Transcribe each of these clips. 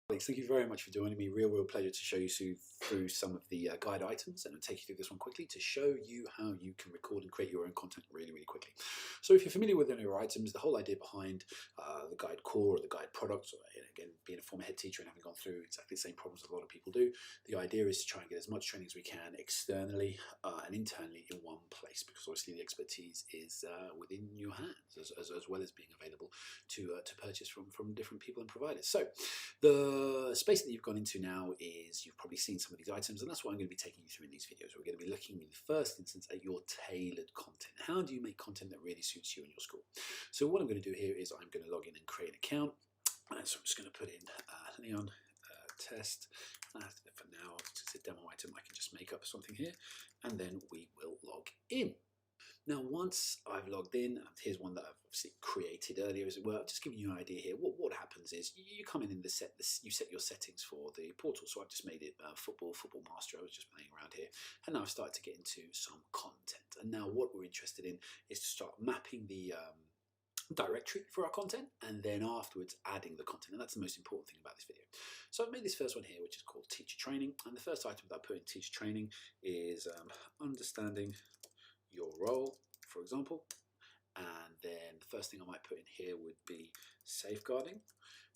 Thank you very much for joining me. Real pleasure to show you through some of the guide items, and I'll take you through this one quickly to show you how you can record and create your own content really quickly. So if you're familiar with any of our items, the whole idea behind the guide core or the guide products, or again, being a former head teacher and having gone through exactly the same problems that a lot of people do, the idea is to try and get as much training as we can externally and internally in one place, because obviously the expertise is within your hands as well as being available to purchase from different people and providers. So the space that you've gone into now is, you've probably seen some of these items, and that's what I'm going to be taking you through in these videos. We're going to be looking in the first instance at your tailored content. How do you make content that really suits you and your school? So what I'm going to do here is I'm going to log in and create an account. So I'm just going to put in Leon test. For now, it's a demo item. I can just make up something here, and then we will log in. Now, once I've logged in, here's one that I've obviously created earlier, as it were. Just giving you an idea here. What happens is you come in you set your settings for the portal. So I've just made it football master. I was just playing around here, and now I've started to get into some content. And now what we're interested in is to start mapping the directory for our content, and then afterwards adding the content, and that's the most important thing about this video. So I've made this first one here, which is called teacher training, and the first item that I put in teacher training is understanding your role, for example, and then the first thing I might put in here would be safeguarding,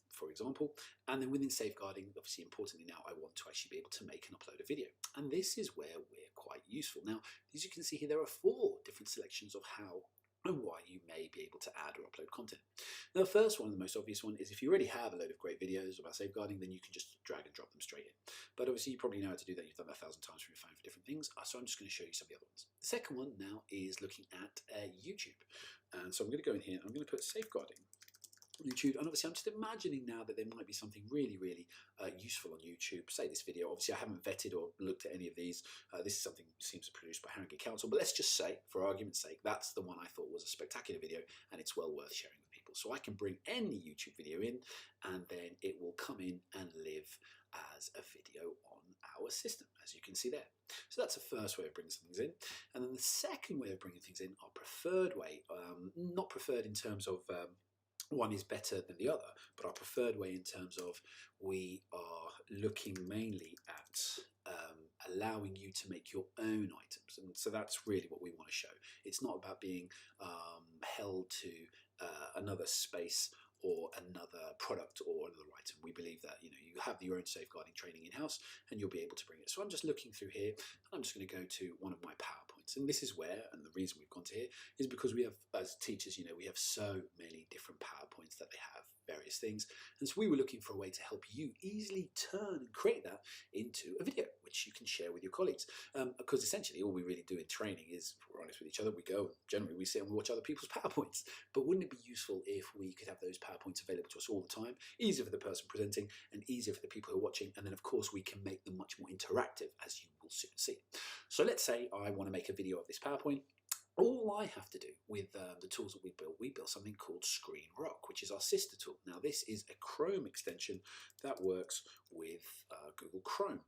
for example, and then within safeguarding, obviously importantly now, I want to actually be able to make and upload a video, and this is where we're quite useful. Now, as you can see here, there are 4 different selections of how and why you may be able to add or upload content. Now, the first one, the most obvious one, is if you already have a load of great videos about safeguarding, then you can just drag and drop them straight in. But obviously, you probably know how to do that. You've done that 1,000 times from your phone for different things. So I'm just going to show you some of the other ones. The second one now is looking at YouTube. And so I'm going to go in here, and I'm going to put safeguarding YouTube, and obviously I'm just imagining now that there might be something really useful on YouTube. Say this video, obviously I haven't vetted or looked at any of these. This is something that seems produced by Harringay Council, but let's just say, for argument's sake, that's the one I thought was a spectacular video, and it's well worth sharing with people. So I can bring any YouTube video in, and then it will come in and live as a video on our system, as you can see there. So that's the first way of bringing some things in. And then the second way of bringing things in, our preferred way, not preferred in terms of one is better than the other, but our preferred way in terms of we are looking mainly at allowing you to make your own items. And so that's really what we want to show. It's not about being held to another space or another product or another item. We believe that you have your own safeguarding training in-house, and you'll be able to bring it. So I'm just looking through here, and I'm just going to go to one of my PowerPoints, and this is where, and the reason we've gone to here is because we have, as teachers, we have so many different PowerPoints that they have various things, and so we were looking for a way to help you easily turn and create that into a video which you can share with your colleagues, because essentially all we really do in training is, if we're honest with each other, generally we sit and we watch other people's PowerPoints. But wouldn't it be useful if we could have those PowerPoints available to us all the time? Easier for the person presenting and easier for the people who are watching, and then of course we can make them much more interactive, as you will soon see. So let's say I want to make a video of this PowerPoint. All I have to do with the tools that we built something called Screen Rock, which is our sister tool. Now, this is a Chrome extension that works with Google Chrome.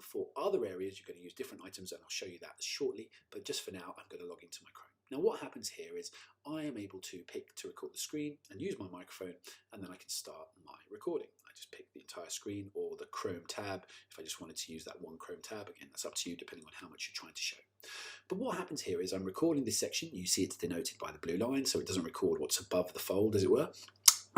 For other areas, you're going to use different items, and I'll show you that shortly. But just for now, I'm going to log into my Chrome. Now, what happens here is I am able to pick to record the screen and use my microphone, and then I can start my recording. I just pick the entire screen or the Chrome tab. If I just wanted to use that one Chrome tab, again, that's up to you depending on how much you're trying to show. But what happens here is I'm recording this section. You see it's denoted by the blue line, so it doesn't record what's above the fold, as it were.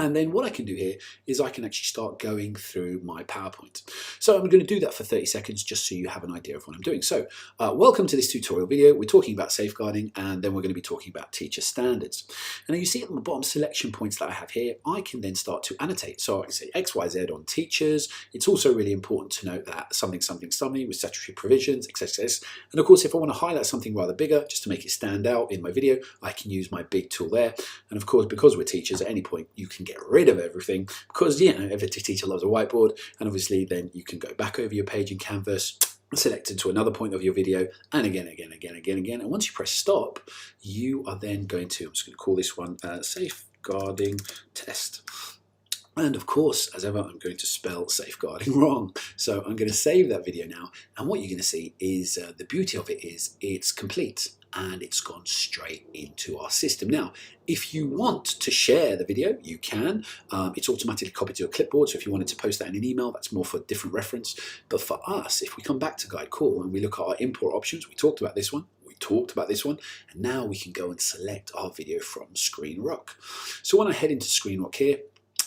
And then what I can do here is I can actually start going through my PowerPoint. So I'm going to do that for 30 seconds just so you have an idea of what I'm doing. So welcome to this tutorial video. We're talking about safeguarding, and then we're going to be talking about teacher standards. And you see at the bottom selection points that I have here, I can then start to annotate. So I can say X, Y, Z on teachers. It's also really important to note that something with statutory provisions, etc. And of course, if I want to highlight something rather bigger, just to make it stand out in my video, I can use my big tool there. And of course, because we're teachers, at any point you can get rid of everything, because every teacher loves a whiteboard, and obviously then you can go back over your page in Canvas, select it to another point of your video, and again, and once you press stop, you are then going to, I'm just going to call this one safeguarding test. And of course, as ever, I'm going to spell safeguarding wrong. So I'm going to save that video now. And what you're going to see is the beauty of it is it's complete. and it's gone straight into our system. Now, if you want to share the video, you can. It's automatically copied to a clipboard, so if you wanted to post that in an email, that's more for different reference. But for us, if we come back to Guide Call and we look at our import options, we talked about this one, and now we can go and select our video from Screen Rock. So when I head into Screen Rock here,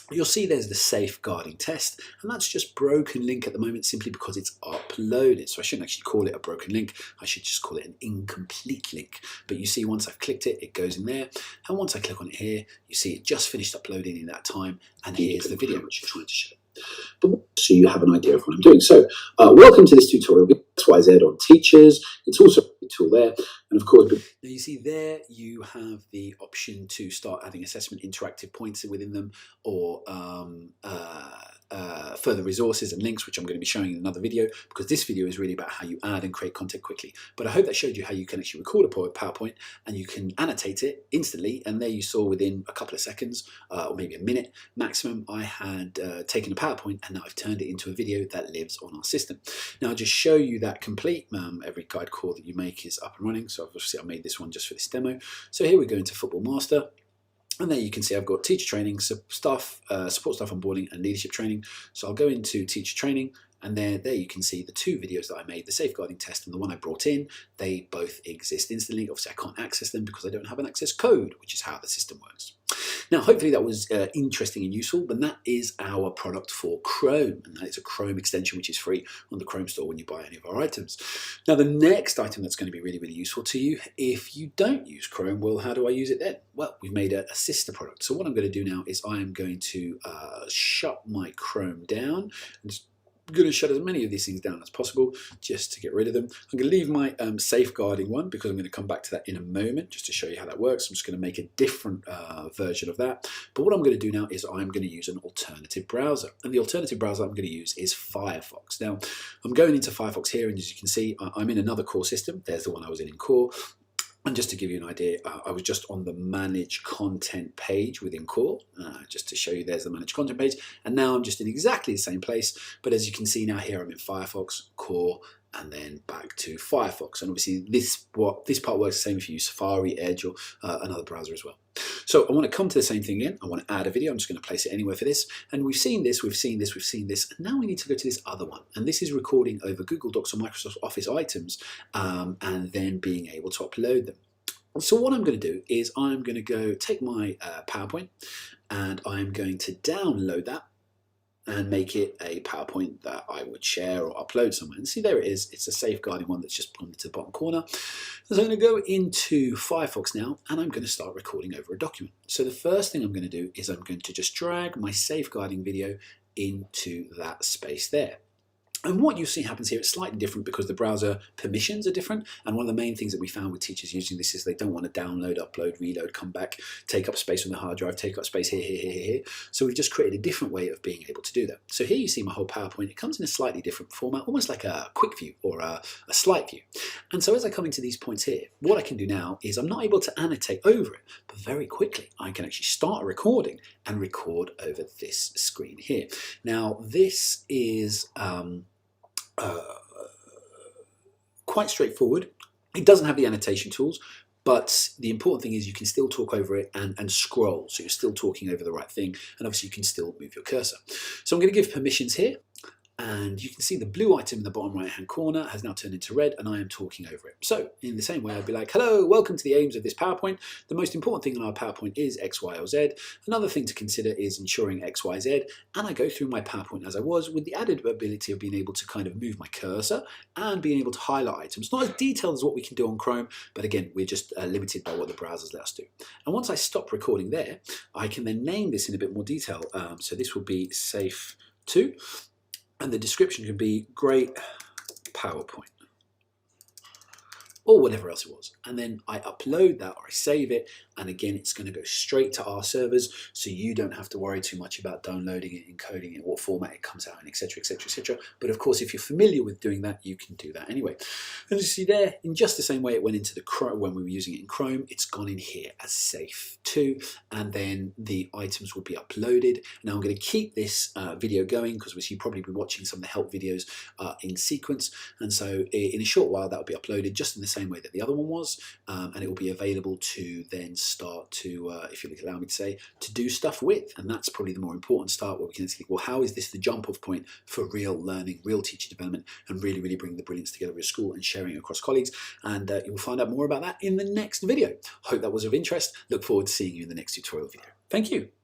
you'll see there's the safeguarding test, and that's just broken link at the moment simply because it's uploaded. So I shouldn't actually call it a broken link, I should just call it an incomplete link. But you see once I've clicked it, it goes in there, and once I click on it here, you see it just finished uploading in that time, and here's the video which you're trying to show. But so you have an idea of what I'm doing. So welcome to this tutorial, XYZ on teachers. It's also a tool there. And of course, now you see there you have the option to start adding assessment interactive points within them, or further resources and links, which I'm going to be showing in another video, because this video is really about how you add and create content quickly. But I hope that showed you how you can actually record a PowerPoint and you can annotate it instantly. And there you saw within a couple of seconds, or maybe a minute maximum, I had taken a PowerPoint and now I've turned it into a video that lives on our system. Now I'll just show you that complete. Every guide call that you make is up and running. So obviously I made this one just for this demo. So here we go into Football Master. And there you can see I've got teacher training, staff, support staff onboarding, and leadership training. So I'll go into teacher training, and there you can see the two videos that I made, the safeguarding test and the one I brought in. They both exist instantly. Obviously, I can't access them because I don't have an access code, which is how the system works. Now, hopefully that was interesting and useful, but that is our product for Chrome, and that is a Chrome extension which is free on the Chrome store when you buy any of our items. Now, the next item that's going to be really, really useful to you, if you don't use Chrome, well, how do I use it then? Well, we've made a sister product. So what I'm going to do now is I am going to shut my Chrome down. I'm going to shut as many of these things down as possible just to get rid of them. I'm going to leave my safeguarding one because I'm going to come back to that in a moment just to show you how that works. I'm just going to make a different version of that. But what I'm going to do now is I'm going to use an alternative browser. And the alternative browser I'm going to use is Firefox. Now, I'm going into Firefox here, and as you can see, I'm in another core system. There's the one I was in core. And just to give you an idea, I was just on the Manage Content page within Core, just to show you there's the Manage Content page. And now I'm just in exactly the same place. But as you can see now here, I'm in Firefox, Core, and then back to Firefox. And obviously this part works the same if you use Safari, Edge, or another browser as well. So I want to come to the same thing again. I want to add a video. I'm just going to place it anywhere for this. And we've seen this, we've seen this, we've seen this. And now we need to go to this other one. And this is recording over Google Docs or Microsoft Office items, and then being able to upload them. So what I'm going to do is I'm going to go take my PowerPoint, and I'm going to download that and make it a PowerPoint that I would share or upload somewhere. And see, there it is. It's a safeguarding one that's just pointed to the bottom corner. So I'm going to go into Firefox now, and I'm going to start recording over a document. So the first thing I'm going to do is I'm going to just drag my safeguarding video into that space there. And what you see happens here, it's slightly different because the browser permissions are different. And one of the main things that we found with teachers using this is they don't want to download, upload, reload, come back, take up space on the hard drive, take up space here. So we've just created a different way of being able to do that. So here you see my whole PowerPoint. It comes in a slightly different format, almost like a quick view or a slide view. And so as I come into these points here, what I can do now is I'm not able to annotate over it, but very quickly I can actually start a recording and record over this screen here. Now this is quite straightforward. It doesn't have the annotation tools, but the important thing is you can still talk over it and scroll, so you're still talking over the right thing, and obviously you can still move your cursor. So I'm going to give permissions here, and you can see the blue item in the bottom right hand corner has now turned into red, and I am talking over it. So in the same way, I'd be like, hello, welcome to the aims of this PowerPoint. The most important thing in our PowerPoint is X, Y, or Z. Another thing to consider is ensuring X, Y, Z. And I go through my PowerPoint as I was, with the added ability of being able to kind of move my cursor and being able to highlight items. Not as detailed as what we can do on Chrome, but again, we're just limited by what the browsers let us do. And once I stop recording there, I can then name this in a bit more detail. So this will be Safe 2. And the description can be great PowerPoint or whatever else it was. And then I upload that or I save it, and again it's going to go straight to our servers, so you don't have to worry too much about downloading it, encoding it, what format it comes out in, etc, etc, etc. But of course, if you're familiar with doing that, you can do that anyway. And as you see there, in just the same way it went into the Chrome when we were using it in Chrome, it's gone in here as safe too, and then the items will be uploaded. Now I'm going to keep this video going because you'll probably be watching some of the help videos in sequence, and so in a short while that will be uploaded just in the same way that the other one was, and it will be available to then start to, if you'll allow me to say, to do stuff with. And that's probably the more important start, where we can think, well, how is this the jump off point for real learning, real teacher development, and really bring the brilliance together of your school and sharing it across colleagues. And you will find out more about that in the next video. Hope that was of interest. Look forward to seeing you in the next tutorial video. Thank you.